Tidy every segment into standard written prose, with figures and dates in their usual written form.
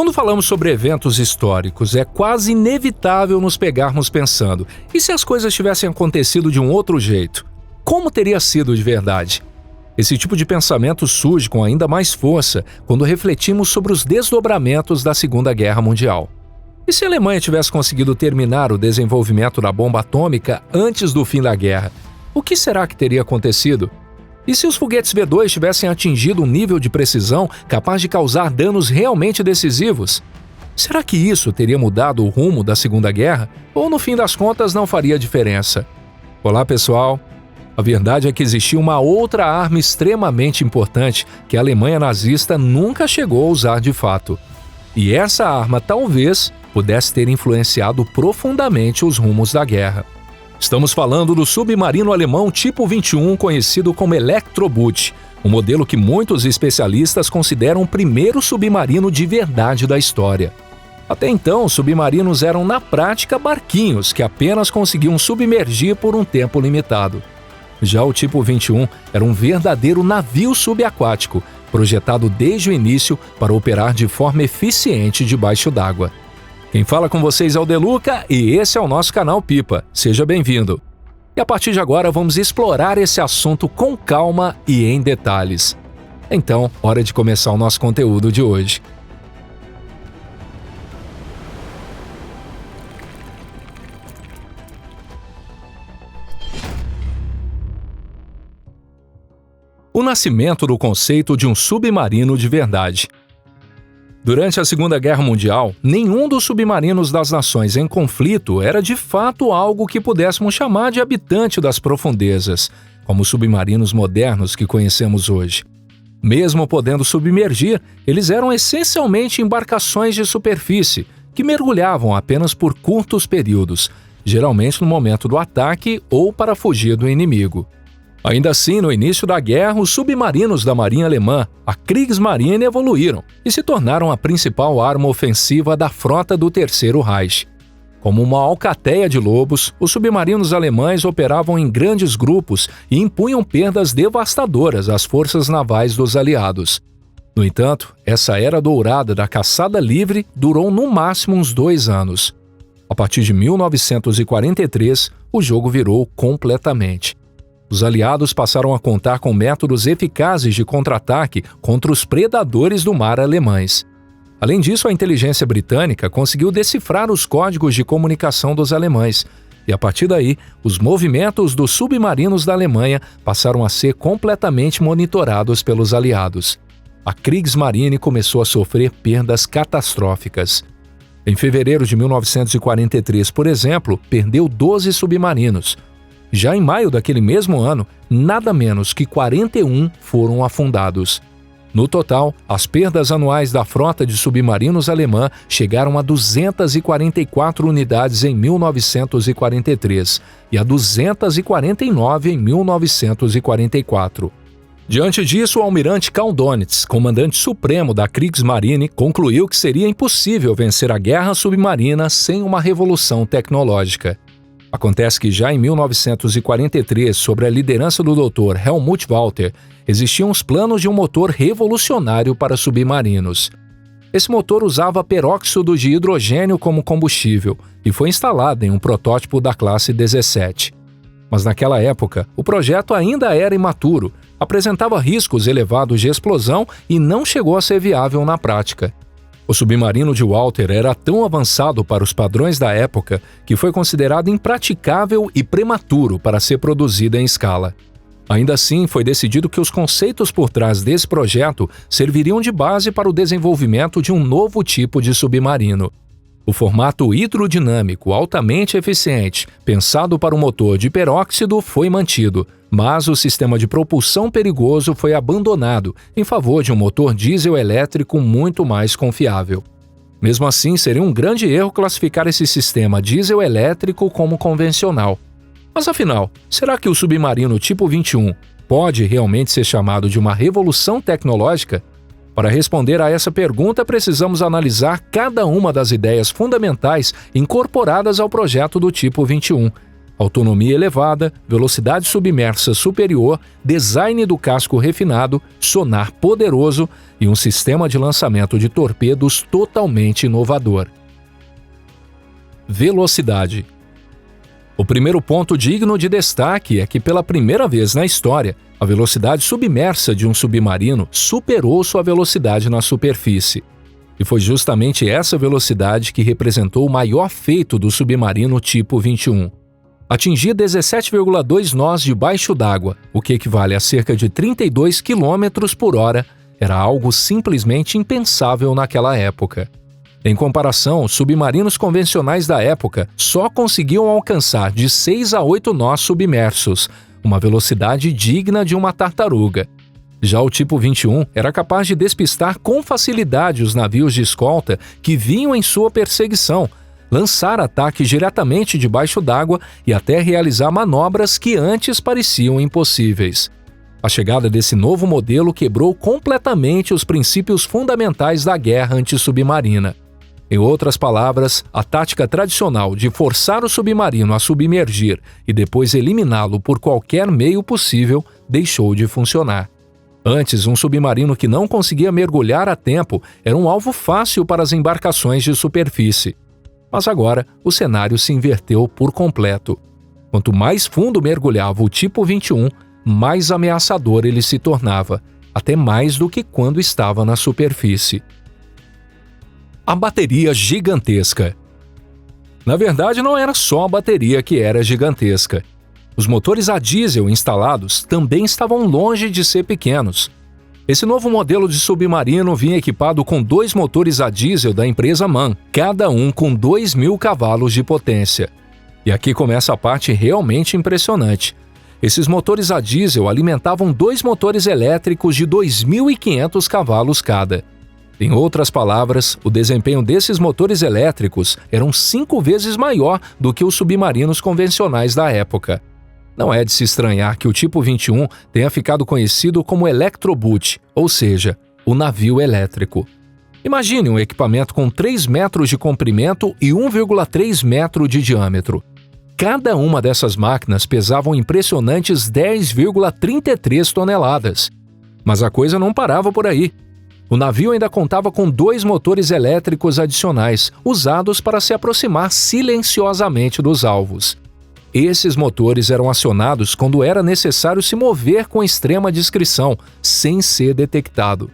Quando falamos sobre eventos históricos, é quase inevitável nos pegarmos pensando: e se as coisas tivessem acontecido de um outro jeito? Como teria sido de verdade? Esse tipo de pensamento surge com ainda mais força quando refletimos sobre os desdobramentos da Segunda Guerra Mundial. E se a Alemanha tivesse conseguido terminar o desenvolvimento da bomba atômica antes do fim da guerra, o que será que teria acontecido? E se os foguetes V2 tivessem atingido um nível de precisão capaz de causar danos realmente decisivos? Será que isso teria mudado o rumo da Segunda Guerra? Ou no fim das contas não faria diferença? Olá, pessoal! A verdade é que existia uma outra arma extremamente importante que a Alemanha nazista nunca chegou a usar de fato. E essa arma talvez pudesse ter influenciado profundamente os rumos da guerra. Estamos falando do submarino alemão tipo 21, conhecido como Elektroboot, um modelo que muitos especialistas consideram o primeiro submarino de verdade da história. Até então, submarinos eram na prática barquinhos que apenas conseguiam submergir por um tempo limitado. Já o tipo 21 era um verdadeiro navio subaquático, projetado desde o início para operar de forma eficiente debaixo d'água. Quem fala com vocês é o Deluca e esse é o nosso canal Pipa. Seja bem-vindo! E a partir de agora vamos explorar esse assunto com calma e em detalhes. Então, hora de começar o nosso conteúdo de hoje. O nascimento do conceito de um submarino de verdade. Durante a Segunda Guerra Mundial, nenhum dos submarinos das nações em conflito era de fato algo que pudéssemos chamar de habitante das profundezas, como os submarinos modernos que conhecemos hoje. Mesmo podendo submergir, eles eram essencialmente embarcações de superfície, que mergulhavam apenas por curtos períodos, geralmente no momento do ataque ou para fugir do inimigo. Ainda assim, no início da guerra, os submarinos da Marinha Alemã, a Kriegsmarine, evoluíram e se tornaram a principal arma ofensiva da frota do Terceiro Reich. Como uma alcateia de lobos, os submarinos alemães operavam em grandes grupos e impunham perdas devastadoras às forças navais dos aliados. No entanto, essa era dourada da caçada livre durou no máximo uns 2 anos. A partir de 1943, o jogo virou completamente. Os aliados passaram a contar com métodos eficazes de contra-ataque contra os predadores do mar alemães. Além disso, a inteligência britânica conseguiu decifrar os códigos de comunicação dos alemães, e a partir daí, os movimentos dos submarinos da Alemanha passaram a ser completamente monitorados pelos aliados. A Kriegsmarine começou a sofrer perdas catastróficas. Em fevereiro de 1943, por exemplo, perdeu 12 submarinos. Já em maio daquele mesmo ano, nada menos que 41 foram afundados. No total, as perdas anuais da frota de submarinos alemã chegaram a 244 unidades em 1943 e a 249 em 1944. Diante disso, o almirante Karl Donitz, comandante supremo da Kriegsmarine, concluiu que seria impossível vencer a guerra submarina sem uma revolução tecnológica. Acontece que já em 1943, sob a liderança do Dr. Helmut Walter, existiam os planos de um motor revolucionário para submarinos. Esse motor usava peróxido de hidrogênio como combustível e foi instalado em um protótipo da classe 17. Mas naquela época, o projeto ainda era imaturo, apresentava riscos elevados de explosão e não chegou a ser viável na prática. O submarino de Walter era tão avançado para os padrões da época que foi considerado impraticável e prematuro para ser produzido em escala. Ainda assim, foi decidido que os conceitos por trás desse projeto serviriam de base para o desenvolvimento de um novo tipo de submarino. O formato hidrodinâmico altamente eficiente, pensado para o motor de peróxido, foi mantido, mas o sistema de propulsão perigoso foi abandonado em favor de um motor diesel elétrico muito mais confiável. Mesmo assim, seria um grande erro classificar esse sistema diesel elétrico como convencional. Mas afinal, será que o submarino tipo 21 pode realmente ser chamado de uma revolução tecnológica? Para responder a essa pergunta, precisamos analisar cada uma das ideias fundamentais incorporadas ao projeto do tipo 21, autonomia elevada, velocidade submersa superior, design do casco refinado, sonar poderoso e um sistema de lançamento de torpedos totalmente inovador. Velocidade. O primeiro ponto digno de destaque é que, pela primeira vez na história, a velocidade submersa de um submarino superou sua velocidade na superfície. E foi justamente essa velocidade que representou o maior feito do submarino tipo 21. Atingir 17,2 nós debaixo d'água, o que equivale a cerca de 32 km por hora, era algo simplesmente impensável naquela época. Em comparação, submarinos convencionais da época só conseguiam alcançar de 6 a 8 nós submersos, uma velocidade digna de uma tartaruga. Já o tipo 21 era capaz de despistar com facilidade os navios de escolta que vinham em sua perseguição, lançar ataques diretamente debaixo d'água e até realizar manobras que antes pareciam impossíveis. A chegada desse novo modelo quebrou completamente os princípios fundamentais da guerra antissubmarina. Em outras palavras, a tática tradicional de forçar o submarino a submergir e depois eliminá-lo por qualquer meio possível deixou de funcionar. Antes, um submarino que não conseguia mergulhar a tempo era um alvo fácil para as embarcações de superfície. Mas agora, o cenário se inverteu por completo. Quanto mais fundo mergulhava o tipo 21, mais ameaçador ele se tornava, até mais do que quando estava na superfície. A bateria gigantesca. Na verdade, não era só a bateria que era gigantesca. Os motores a diesel instalados também estavam longe de ser pequenos. Esse novo modelo de submarino vinha equipado com 2 motores a diesel da empresa MAN, cada um com 2.000 cavalos de potência. E aqui começa a parte realmente impressionante. Esses motores a diesel alimentavam 2 motores elétricos de 2.500 cavalos cada. Em outras palavras, o desempenho desses motores elétricos eram 5 vezes maior do que os submarinos convencionais da época. Não é de se estranhar que o tipo 21 tenha ficado conhecido como Electroboot, ou seja, o navio elétrico. Imagine um equipamento com 3 metros de comprimento e 1,3 metro de diâmetro. Cada uma dessas máquinas pesavam impressionantes 10,33 toneladas. Mas a coisa não parava por aí. O navio ainda contava com 2 motores elétricos adicionais, usados para se aproximar silenciosamente dos alvos. Esses motores eram acionados quando era necessário se mover com extrema discrição, sem ser detectado.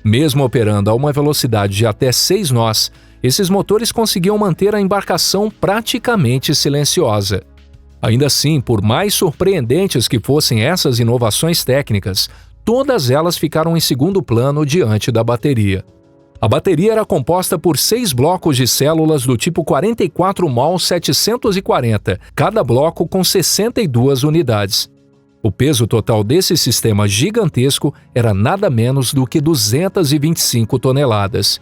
Mesmo operando a uma velocidade de até 6 nós, esses motores conseguiam manter a embarcação praticamente silenciosa. Ainda assim, por mais surpreendentes que fossem essas inovações técnicas, todas elas ficaram em segundo plano diante da bateria. A bateria era composta por 6 blocos de células do tipo 44 mol 740, cada bloco com 62 unidades. O peso total desse sistema gigantesco era nada menos do que 225 toneladas.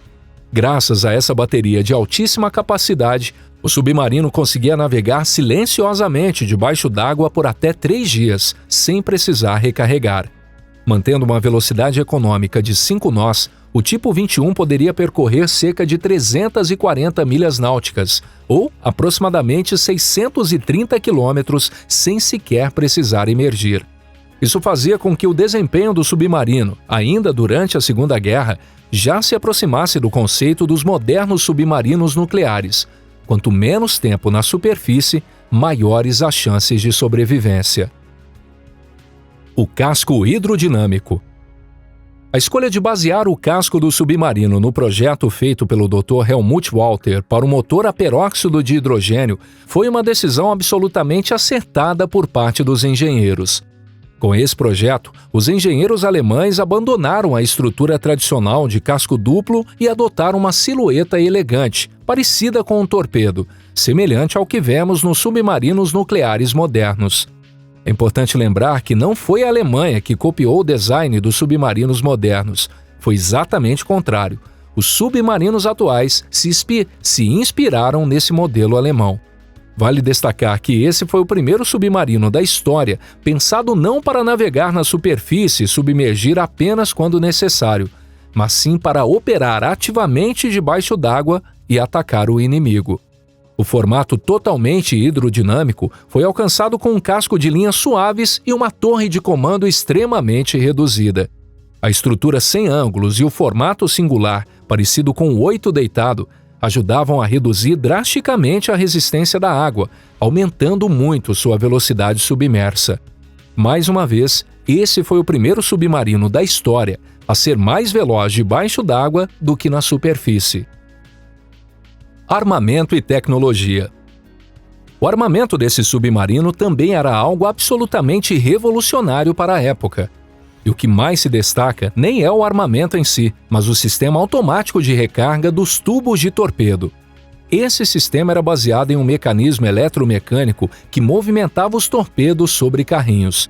Graças a essa bateria de altíssima capacidade, o submarino conseguia navegar silenciosamente debaixo d'água por até 3 dias, sem precisar recarregar. Mantendo uma velocidade econômica de 5 nós, o tipo 21 poderia percorrer cerca de 340 milhas náuticas, ou aproximadamente 630 quilômetros, sem sequer precisar emergir. Isso fazia com que o desempenho do submarino, ainda durante a Segunda Guerra, já se aproximasse do conceito dos modernos submarinos nucleares. Quanto menos tempo na superfície, maiores as chances de sobrevivência. O casco hidrodinâmico. A escolha de basear o casco do submarino no projeto feito pelo Dr. Helmut Walter para o motor a peróxido de hidrogênio foi uma decisão absolutamente acertada por parte dos engenheiros. Com esse projeto, os engenheiros alemães abandonaram a estrutura tradicional de casco duplo e adotaram uma silhueta elegante, parecida com um torpedo, semelhante ao que vemos nos submarinos nucleares modernos. É importante lembrar que não foi a Alemanha que copiou o design dos submarinos modernos. Foi exatamente o contrário. Os submarinos atuais se inspiraram nesse modelo alemão. Vale destacar que esse foi o primeiro submarino da história pensado não para navegar na superfície e submergir apenas quando necessário, mas sim para operar ativamente debaixo d'água e atacar o inimigo. O formato totalmente hidrodinâmico foi alcançado com um casco de linhas suaves e uma torre de comando extremamente reduzida. A estrutura sem ângulos e o formato singular, parecido com o 8 deitado, ajudavam a reduzir drasticamente a resistência da água, aumentando muito sua velocidade submersa. Mais uma vez, esse foi o primeiro submarino da história a ser mais veloz debaixo d'água do que na superfície. Armamento e tecnologia. O armamento desse submarino também era algo absolutamente revolucionário para a época. E o que mais se destaca nem é o armamento em si, mas o sistema automático de recarga dos tubos de torpedo. Esse sistema era baseado em um mecanismo eletromecânico que movimentava os torpedos sobre carrinhos.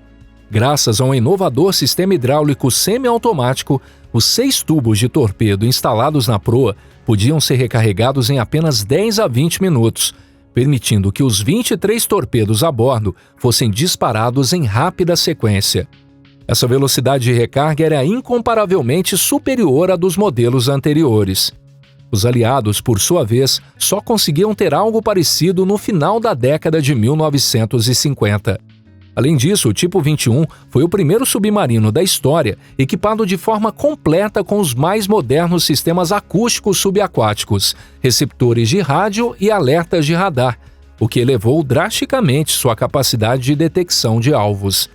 Graças a um inovador sistema hidráulico semiautomático, os 6 tubos de torpedo instalados na proa podiam ser recarregados em apenas 10 a 20 minutos, permitindo que os 23 torpedos a bordo fossem disparados em rápida sequência. Essa velocidade de recarga era incomparavelmente superior à dos modelos anteriores. Os aliados, por sua vez, só conseguiam ter algo parecido no final da década de 1950. Além disso, o Tipo 21 foi o primeiro submarino da história equipado de forma completa com os mais modernos sistemas acústicos subaquáticos, receptores de rádio e alertas de radar, o que elevou drasticamente sua capacidade de detecção de alvos.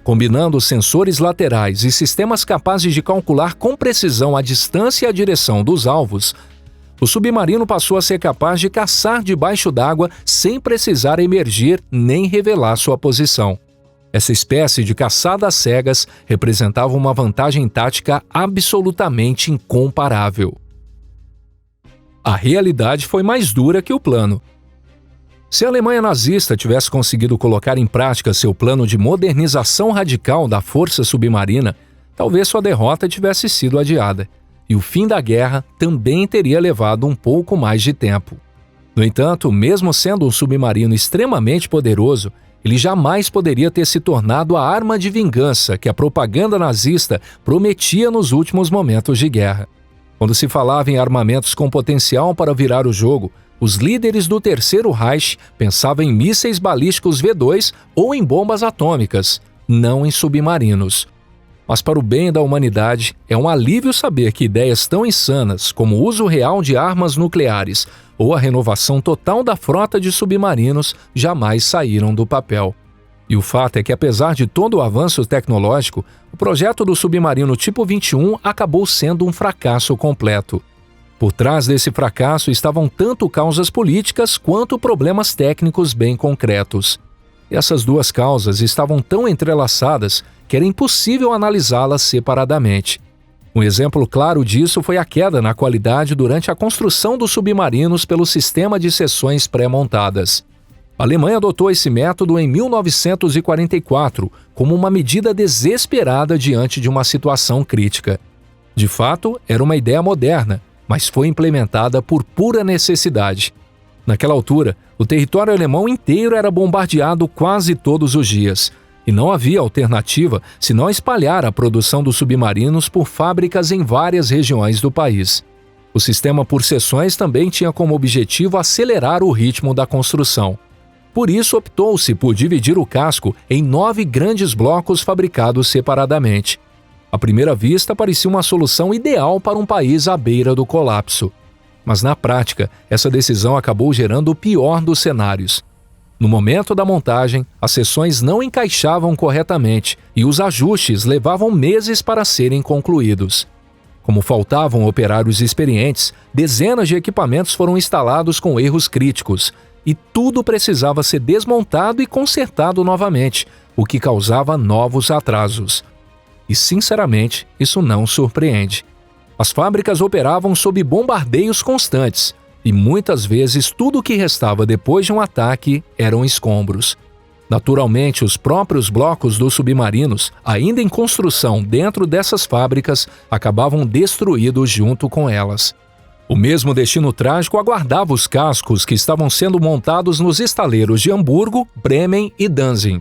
Combinando sensores laterais e sistemas capazes de calcular com precisão a distância e a direção dos alvos, o submarino passou a ser capaz de caçar debaixo d'água sem precisar emergir nem revelar sua posição. Essa espécie de caçada às cegas representava uma vantagem tática absolutamente incomparável. A realidade foi mais dura que o plano. Se a Alemanha nazista tivesse conseguido colocar em prática seu plano de modernização radical da força submarina, talvez sua derrota tivesse sido adiada, e o fim da guerra também teria levado um pouco mais de tempo. No entanto, mesmo sendo um submarino extremamente poderoso, ele jamais poderia ter se tornado a arma de vingança que a propaganda nazista prometia nos últimos momentos de guerra. Quando se falava em armamentos com potencial para virar o jogo, os líderes do Terceiro Reich pensavam em mísseis balísticos V2 ou em bombas atômicas, não em submarinos. Mas para o bem da humanidade, é um alívio saber que ideias tão insanas como o uso real de armas nucleares ou a renovação total da frota de submarinos jamais saíram do papel. E o fato é que, apesar de todo o avanço tecnológico, o projeto do submarino Tipo 21 acabou sendo um fracasso completo. Por trás desse fracasso estavam tanto causas políticas quanto problemas técnicos bem concretos. E essas duas causas estavam tão entrelaçadas que era impossível analisá-las separadamente. Um exemplo claro disso foi a queda na qualidade durante a construção dos submarinos pelo sistema de seções pré-montadas. A Alemanha adotou esse método em 1944 como uma medida desesperada diante de uma situação crítica. De fato, era uma ideia moderna, mas foi implementada por pura necessidade. Naquela altura, o território alemão inteiro era bombardeado quase todos os dias, e não havia alternativa senão espalhar a produção dos submarinos por fábricas em várias regiões do país. O sistema por seções também tinha como objetivo acelerar o ritmo da construção. Por isso, optou-se por dividir o casco em 9 grandes blocos fabricados separadamente. À primeira vista, parecia uma solução ideal para um país à beira do colapso. Mas na prática, essa decisão acabou gerando o pior dos cenários. No momento da montagem, as seções não encaixavam corretamente e os ajustes levavam meses para serem concluídos. Como faltavam operários experientes, dezenas de equipamentos foram instalados com erros críticos e tudo precisava ser desmontado e consertado novamente, o que causava novos atrasos. E, sinceramente, isso não surpreende. As fábricas operavam sob bombardeios constantes, e muitas vezes tudo o que restava depois de um ataque eram escombros. Naturalmente, os próprios blocos dos submarinos, ainda em construção dentro dessas fábricas, acabavam destruídos junto com elas. O mesmo destino trágico aguardava os cascos que estavam sendo montados nos estaleiros de Hamburgo, Bremen e Danzig.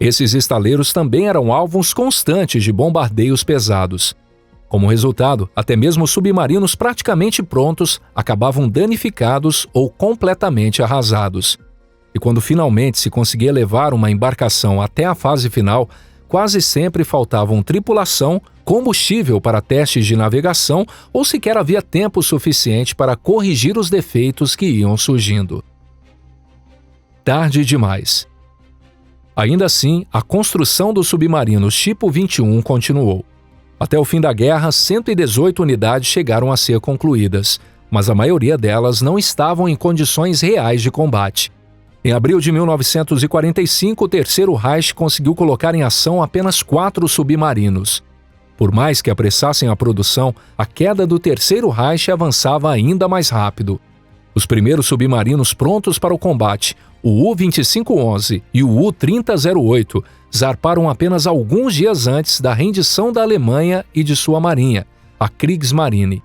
Esses estaleiros também eram alvos constantes de bombardeios pesados. Como resultado, até mesmo submarinos praticamente prontos acabavam danificados ou completamente arrasados. E quando finalmente se conseguia levar uma embarcação até a fase final, quase sempre faltavam tripulação, combustível para testes de navegação ou sequer havia tempo suficiente para corrigir os defeitos que iam surgindo. Tarde demais. Ainda assim, a construção dos submarinos tipo 21 continuou. Até o fim da guerra, 118 unidades chegaram a ser concluídas, mas a maioria delas não estavam em condições reais de combate. Em abril de 1945, o Terceiro Reich conseguiu colocar em ação apenas 4 submarinos. Por mais que apressassem a produção, a queda do Terceiro Reich avançava ainda mais rápido. Os primeiros submarinos prontos para o combate, o U-2511 e o U-3008, zarparam apenas alguns dias antes da rendição da Alemanha e de sua marinha, a Kriegsmarine.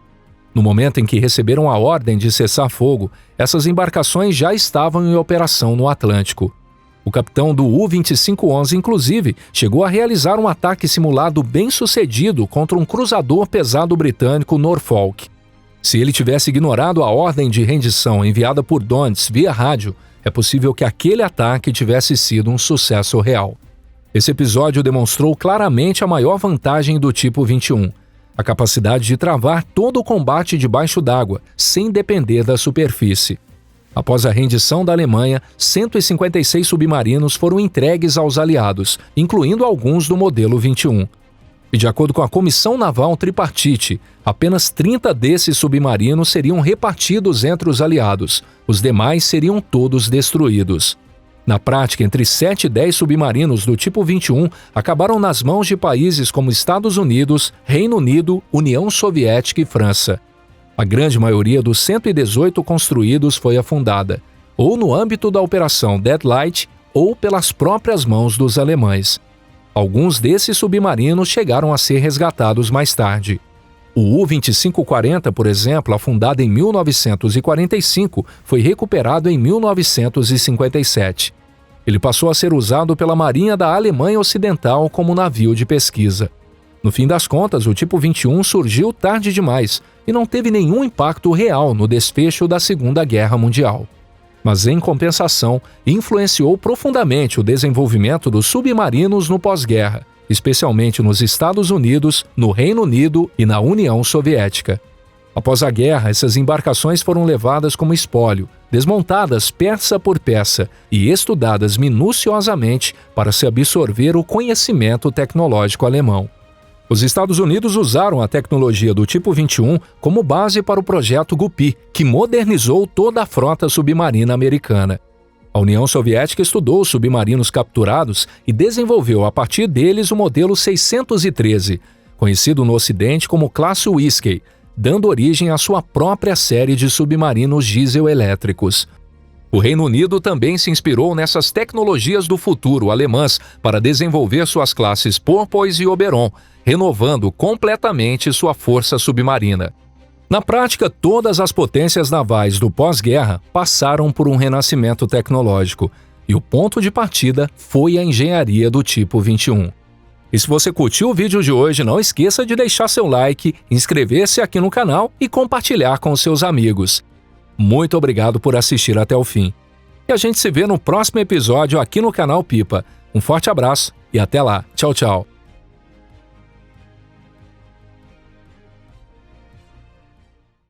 No momento em que receberam a ordem de cessar fogo, essas embarcações já estavam em operação no Atlântico. O capitão do U-2511, inclusive, chegou a realizar um ataque simulado bem-sucedido contra um cruzador pesado britânico Norfolk. Se ele tivesse ignorado a ordem de rendição enviada por Dönitz via rádio, é possível que aquele ataque tivesse sido um sucesso real. Esse episódio demonstrou claramente a maior vantagem do tipo 21, a capacidade de travar todo o combate debaixo d'água, sem depender da superfície. Após a rendição da Alemanha, 156 submarinos foram entregues aos aliados, incluindo alguns do modelo 21. E de acordo com a Comissão Naval Tripartite, apenas 30 desses submarinos seriam repartidos entre os aliados, os demais seriam todos destruídos. Na prática, entre 7 e 10 submarinos do tipo 21 acabaram nas mãos de países como Estados Unidos, Reino Unido, União Soviética e França. A grande maioria dos 118 construídos foi afundada, ou no âmbito da Operação Deadlight, ou pelas próprias mãos dos alemães. Alguns desses submarinos chegaram a ser resgatados mais tarde. O U-2540, por exemplo, afundado em 1945, foi recuperado em 1957. Ele passou a ser usado pela Marinha da Alemanha Ocidental como navio de pesquisa. No fim das contas, o tipo 21 surgiu tarde demais e não teve nenhum impacto real no desfecho da Segunda Guerra Mundial. Mas, em compensação, influenciou profundamente o desenvolvimento dos submarinos no pós-guerra, especialmente nos Estados Unidos, no Reino Unido e na União Soviética. Após a guerra, essas embarcações foram levadas como espólio, desmontadas peça por peça e estudadas minuciosamente para se absorver o conhecimento tecnológico alemão. Os Estados Unidos usaram a tecnologia do tipo 21 como base para o projeto Gupi, que modernizou toda a frota submarina americana. A União Soviética estudou os submarinos capturados e desenvolveu a partir deles o modelo 613, conhecido no Ocidente como Classe Whiskey, dando origem à sua própria série de submarinos diesel-elétricos. O Reino Unido também se inspirou nessas tecnologias do futuro alemãs para desenvolver suas classes Porpoise e Oberon, renovando completamente sua força submarina. Na prática, todas as potências navais do pós-guerra passaram por um renascimento tecnológico, e o ponto de partida foi a engenharia do tipo 21. E se você curtiu o vídeo de hoje, não esqueça de deixar seu like, inscrever-se aqui no canal e compartilhar com seus amigos. Muito obrigado por assistir até o fim. E a gente se vê no próximo episódio aqui no canal Pipa. Um forte abraço e até lá. Tchau, tchau.